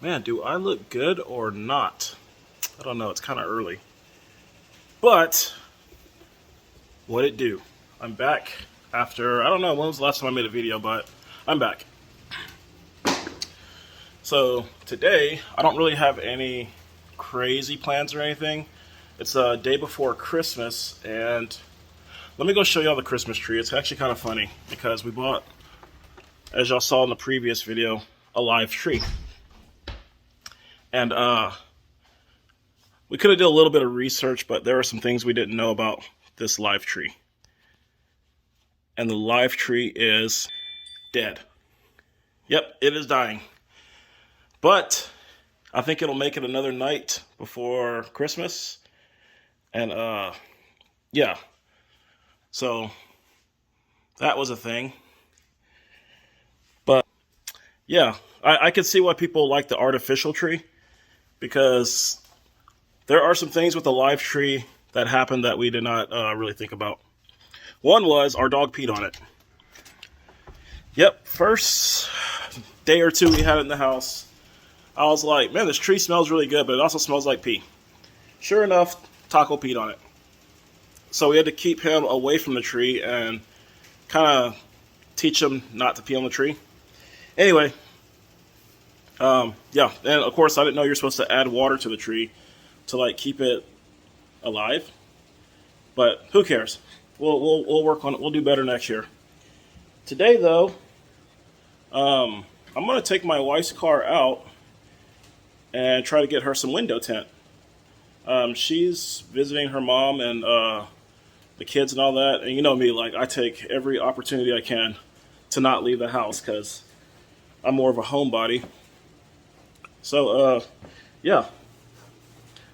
Man, do I look good or not? I don't know. It's kind of early. But what it do? I'm back after, I don't know when was the last time I made a video, but I'm back. So today, I don't really have any crazy plans or anything. It's a day before Christmas, and let me go show y'all the Christmas tree. It's actually kind of funny because we bought, as y'all saw in the previous video, a live tree. And we could have did a little bit of research, but there are some things we didn't know about this live tree. And the live tree is dead. Yep, it is dying. But I think it'll make it another night before Christmas. And yeah. So that was a thing. But yeah, I could see why people like the artificial tree, because there are some things with the live tree that happened that we did not really think about. One was our dog peed on it. Yep, first day or two we had it in the house, I was like, man, this tree smells really good, but it also smells like pee. Sure enough, Taco peed on it. So we had to keep him away from the tree and kind of teach him not to pee on the tree. Anyway, yeah, and of course I didn't know you're supposed to add water to the tree to like keep it alive. But who cares? We'll work on it. We'll do better next year. Today though, I'm gonna take my wife's car out and try to get her some window tint. She's visiting her mom and the kids and all that, and you know me, like I take every opportunity I can to not leave the house because I'm more of a homebody. So yeah,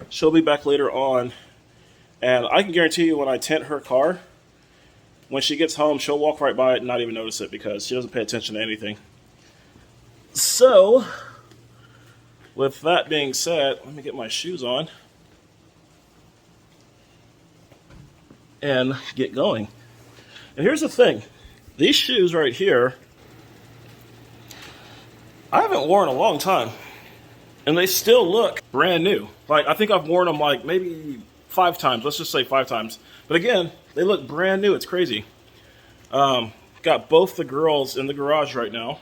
she'll be back later on, and I can guarantee you when I tint her car, when she gets home, she'll walk right by it and not even notice it because she doesn't pay attention to anything. So, with that being said, let me get my shoes on and get going. And here's the thing. These shoes right here, I haven't worn in a long time. And they still look brand new. Like, I think I've worn them like maybe 5 times. Let's just say 5 times. But again, they look brand new. It's crazy. Got both the girls in the garage right now.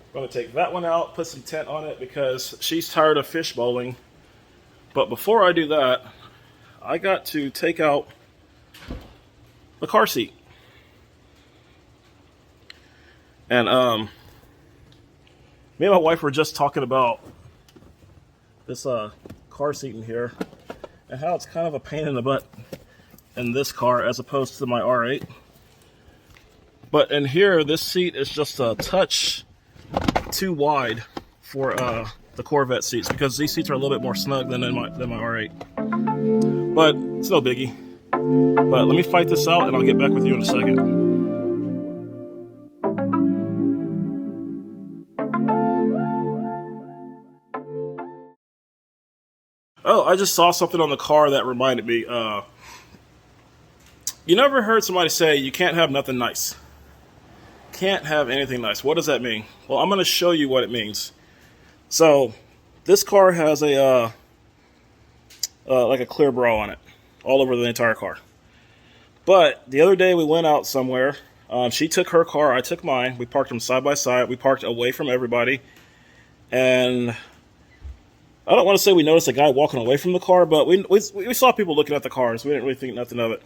I'm going to take that one out, put some tint on it because she's tired of fish bowling. But before I do that, I got to take out the car seat. And me and my wife were just talking about this car seat in here and how it's kind of a pain in the butt in this car as opposed to my R8. But in here, this seat is just a touch too wide for the Corvette seats because these seats are a little bit more snug than my R8. But it's no biggie. But let me fight this out and I'll get back with you in a second. Oh, I just saw something on the car that reminded me. You never heard somebody say you can't have nothing nice? Can't have anything nice. What does that mean? Well, I'm going to show you what it means. So, this car has a like a clear bra on it, all over the entire car. But the other day we went out somewhere. She took her car, I took mine. We parked them side by side. We parked away from everybody, and I don't want to say we noticed a guy walking away from the car, but we saw people looking at the cars. We didn't really think nothing of it.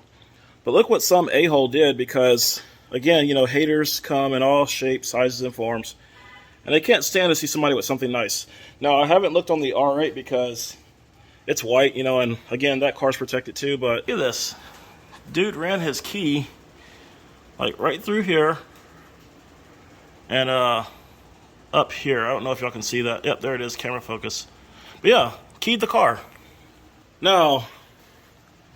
But look what some a-hole did because, again, you know, haters come in all shapes, sizes, and forms. And they can't stand to see somebody with something nice. Now, I haven't looked on the R8 because it's white, you know, and again, that car's protected too. But look at this. Dude ran his key, like, right through here and up here. I don't know if y'all can see that. Yep, there it is, camera focus. But yeah, keyed the car. Now,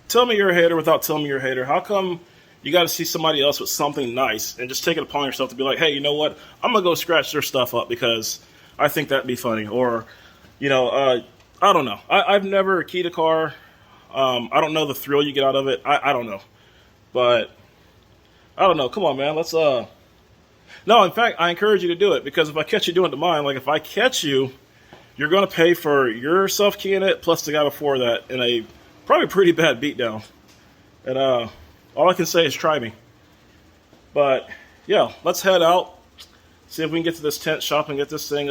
tell me you're a hater without telling me you're a hater. How come you got to see somebody else with something nice and just take it upon yourself to be like, hey, you know what? I'm going to go scratch their stuff up because I think that'd be funny. Or, you know, I don't know. I've never keyed a car. I don't know the thrill you get out of it. I don't know. But, I don't know. Come on, man. Let's No, in fact, I encourage you to do it, because if I catch you doing it to mine, like if I catch you, you're going to pay for yourself keying it plus the guy before that in a probably pretty bad beatdown. And all I can say is try me. But yeah, let's head out, see if we can get to this tent shop and get this thing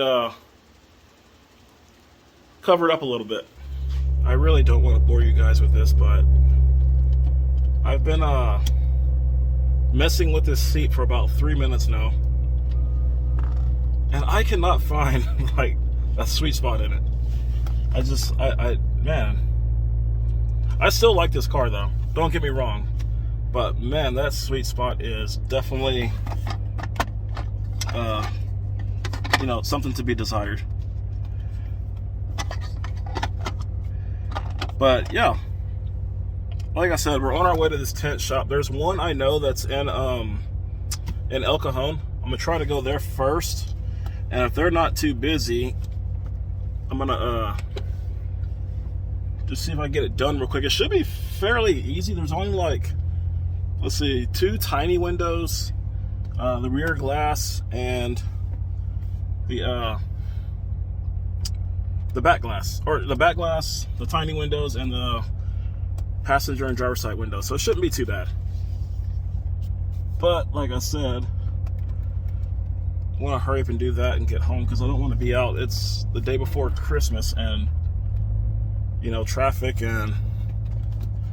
covered up a little bit. I really don't want to bore you guys with this, but I've been messing with this seat for about 3 minutes now, and I cannot find like a sweet spot in it. Man, I still like this car though, don't get me wrong, but man, that sweet spot is definitely something to be desired. But yeah, like I said, we're on our way to this tent shop. There's one I know that's in El Cajon. I'm gonna try to go there first, and if they're not too busy, I'm gonna just see if I can get it done real quick. It should be fairly easy. There's only like, let's see, 2 tiny windows, the rear glass, and the back glass, the tiny windows, and the passenger and driver's side windows. So it shouldn't be too bad. But like I said, I want to hurry up and do that and get home, because I don't want to be out. It's the day before Christmas, and traffic and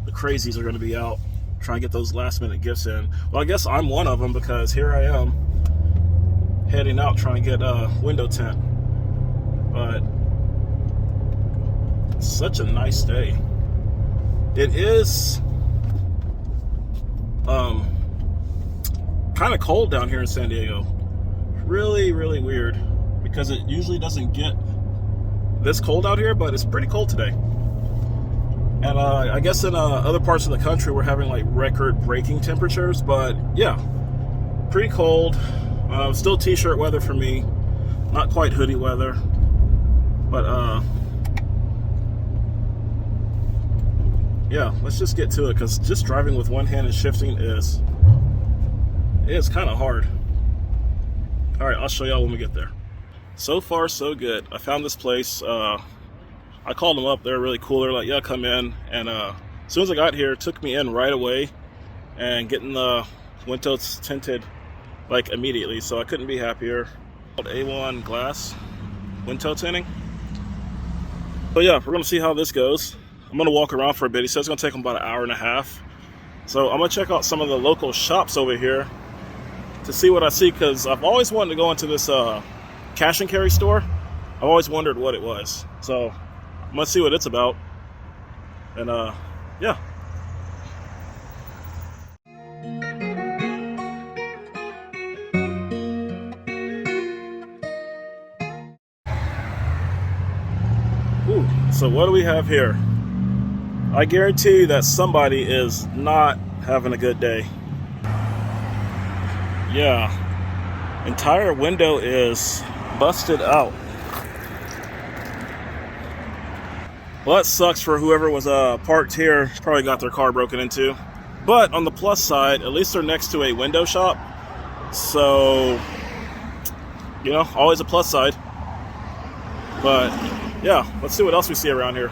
the crazies are going to be out trying to get those last minute gifts in. Well, I guess I'm one of them, because here I am heading out trying to get a window tint. But it's such a nice day. It is kind of cold down here in San Diego. Really, really weird, because it usually doesn't get this cold out here, but it's pretty cold today. And I guess in other parts of the country we're having like record-breaking temperatures, but yeah, pretty cold. Still t-shirt weather for me, not quite hoodie weather, but yeah, let's just get to it, because just driving with one hand and shifting is kind of hard. All right, I'll show y'all when we get there. So far, so good. I found this place. I called them up. They're really cool. They're like, yeah, come in. And as soon as I got here, it took me in right away and getting the windows tinted like immediately. So I couldn't be happier. A1 glass window tinting. So yeah, we're gonna see how this goes. I'm gonna walk around for a bit. He says it's gonna take him about an hour and a half. So I'm gonna check out some of the local shops over here to see what I see, because I've always wanted to go into this cash and carry store. I've always wondered what it was. So I'm gonna see what it's about. And yeah. Ooh, so what do we have here? I guarantee you that somebody is not having a good day. Yeah, entire window is busted out. Well, that sucks for whoever was parked here. Probably got their car broken into. But on the plus side, at least they're next to a window shop. So, always a plus side. But yeah, let's see what else we see around here.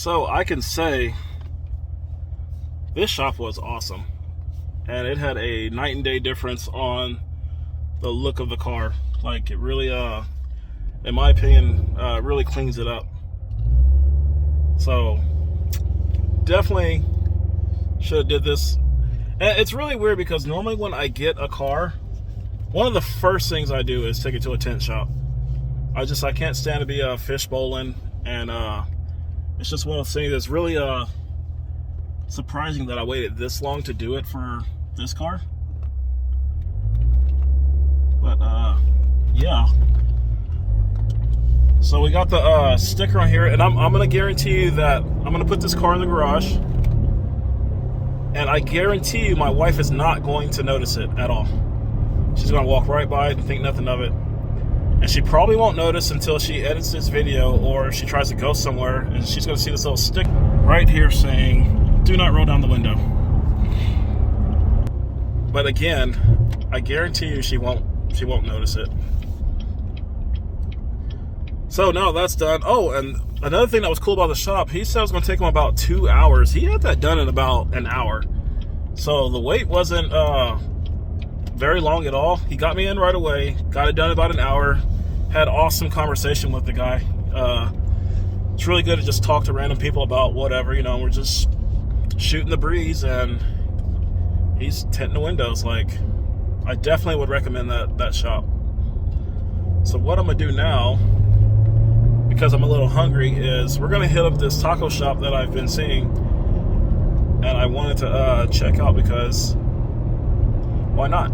So I can say this shop was awesome, and it had a night and day difference on the look of the car. Like, it really, in my opinion, really cleans it up. So definitely should have did this. And it's really weird because normally when I get a car, one of the first things I do is take it to a tint shop. I can't stand to be fish bowling, and it's just one of those things that's really surprising that I waited this long to do it for this car. But yeah. So we got the sticker on here, and I'm gonna guarantee you that I'm gonna put this car in the garage, and I guarantee you my wife is not going to notice it at all. She's gonna walk right by it and think nothing of it. And she probably won't notice until she edits this video, or if she tries to go somewhere, and she's gonna see this little stick right here saying, "Do not roll down the window." But again, I guarantee you she won't notice it. So now that's done. Oh, and another thing that was cool about the shop, he said it was gonna take him about 2 hours. He had that done in about an hour. So the wait wasn't very long at all. He got me in right away, got it done in about an hour, had awesome conversation with the guy. It's really good to just talk to random people about whatever, you know, we're just shooting the breeze, and he's tinting the windows. Like, I definitely would recommend that shop. So what I'm gonna do now, because I'm a little hungry, is we're gonna hit up this taco shop that I've been seeing, and I wanted to check out because why not?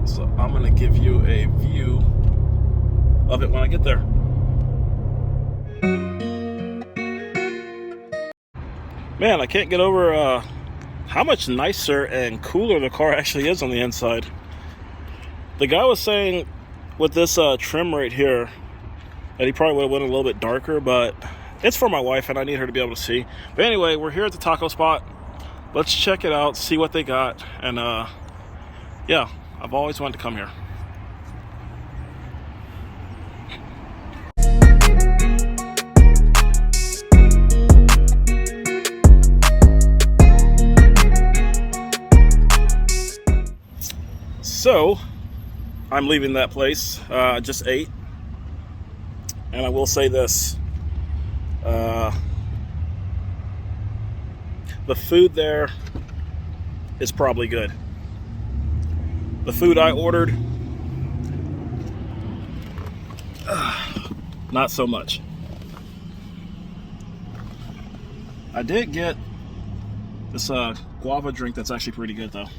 So I'm gonna give you a view of it when I get there. Man, I can't get over how much nicer and cooler the car actually is on the inside. The guy was saying with this trim right here that he probably would have went a little bit darker, but it's for my wife and I need her to be able to see. But anyway, we're here at the taco spot. Let's check it out, see what they got, and yeah, I've always wanted to come here. So I'm leaving that place. Just ate, and I will say this: the food there is probably good. The food I ordered, not so much. I did get this guava drink that's actually pretty good though.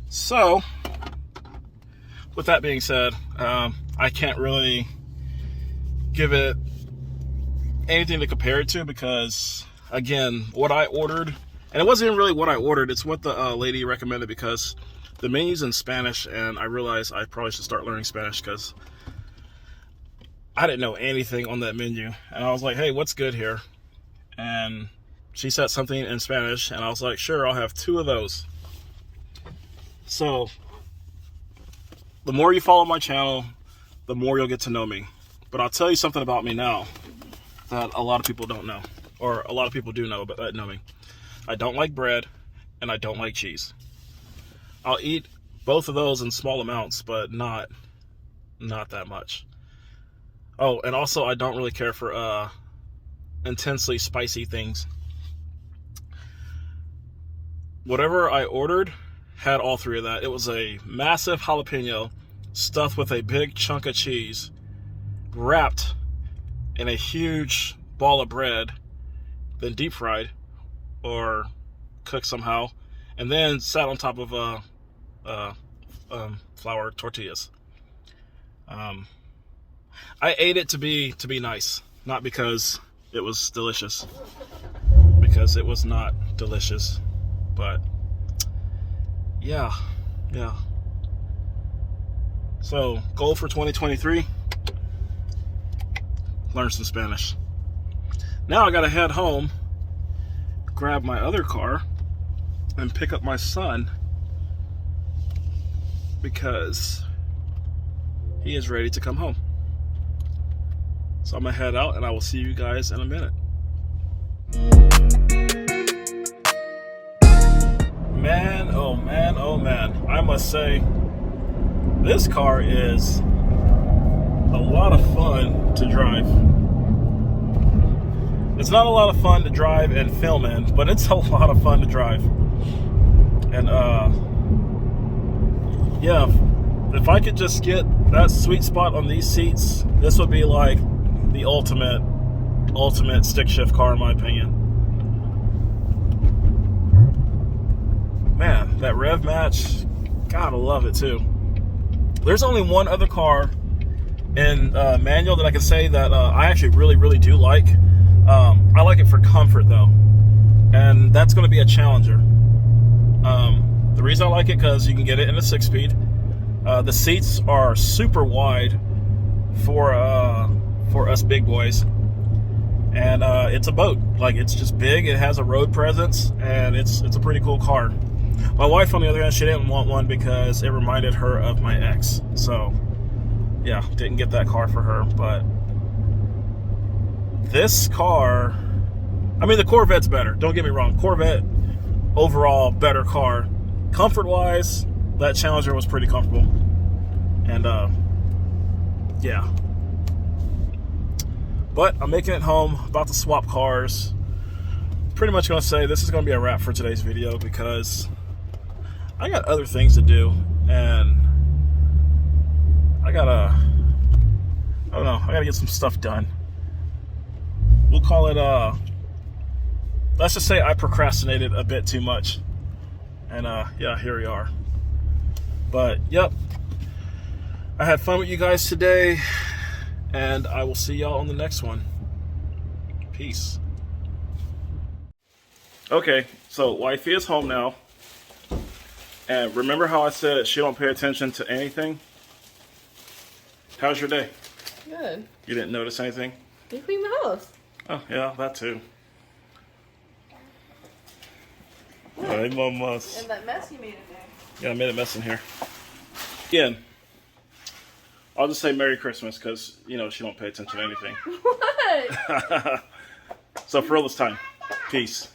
So, with that being said, I can't really give it anything to compare it to because, again, what I ordered, and it wasn't even really what I ordered, it's what the lady recommended because the menu's in Spanish, and I realized I probably should start learning Spanish because I didn't know anything on that menu. And I was like, hey, what's good here? And she said something in Spanish, and I was like, sure, I'll have 2 of those. So, the more you follow my channel, the more you'll get to know me. But I'll tell you something about me now that a lot of people don't know. Or a lot of people do know, but that know me. I don't like bread, and I don't like cheese. I'll eat both of those in small amounts, but not that much. Oh, and also I don't really care for intensely spicy things. Whatever I ordered had all 3 of that. It was a massive jalapeno stuffed with a big chunk of cheese, wrapped in a huge ball of bread, then deep fried or cooked somehow, and then sat on top of flour tortillas. I ate it to be nice, not because it was delicious, because it was not delicious. But yeah. So, goal for 2023, learn some Spanish. Now I gotta head home, grab my other car, and pick up my son, because he is ready to come home. So I'm gonna head out and I will see you guys in a minute. Man, oh man, oh man. I must say, this car is a lot of fun to drive. It's not a lot of fun to drive and film in, but it's a lot of fun to drive. And yeah, if I could just get that sweet spot on these seats, this would be like the ultimate stick shift car in my opinion. Man, that rev match, gotta love it too. There's only one other car in manual that I can say that I actually really do like. I like it for comfort though, and that's going to be a Challenger. The reason I like it because you can get it in a 6-speed. The seats are super wide for us big boys, and it's a boat. Like, it's just big. It has a road presence, and it's a pretty cool car. My wife, on the other hand, she didn't want one because it reminded her of my ex. So yeah, didn't get that car for her. But this car, I mean, the Corvette's better, don't get me wrong. Corvette, overall, better car. Comfort-wise, that Challenger was pretty comfortable. And, yeah. But I'm making it home, about to swap cars. Pretty much going to say this is going to be a wrap for today's video because I got other things to do. And I don't know, I gotta get some stuff done. We'll call it, let's just say I procrastinated a bit too much. And yeah, here we are. But yep, I had fun with you guys today, and I will see y'all on the next one. Peace. Okay, so wifey is home now. And remember how I said she don't pay attention to anything? How's your day? Good. You didn't notice anything? You cleaned the house. Oh, yeah, that too. Hey, mamas. And that mess you made in there. Yeah, I made a mess in here. Again, I'll just say Merry Christmas because, you know, she don't pay attention to anything. What? So for real this time, peace.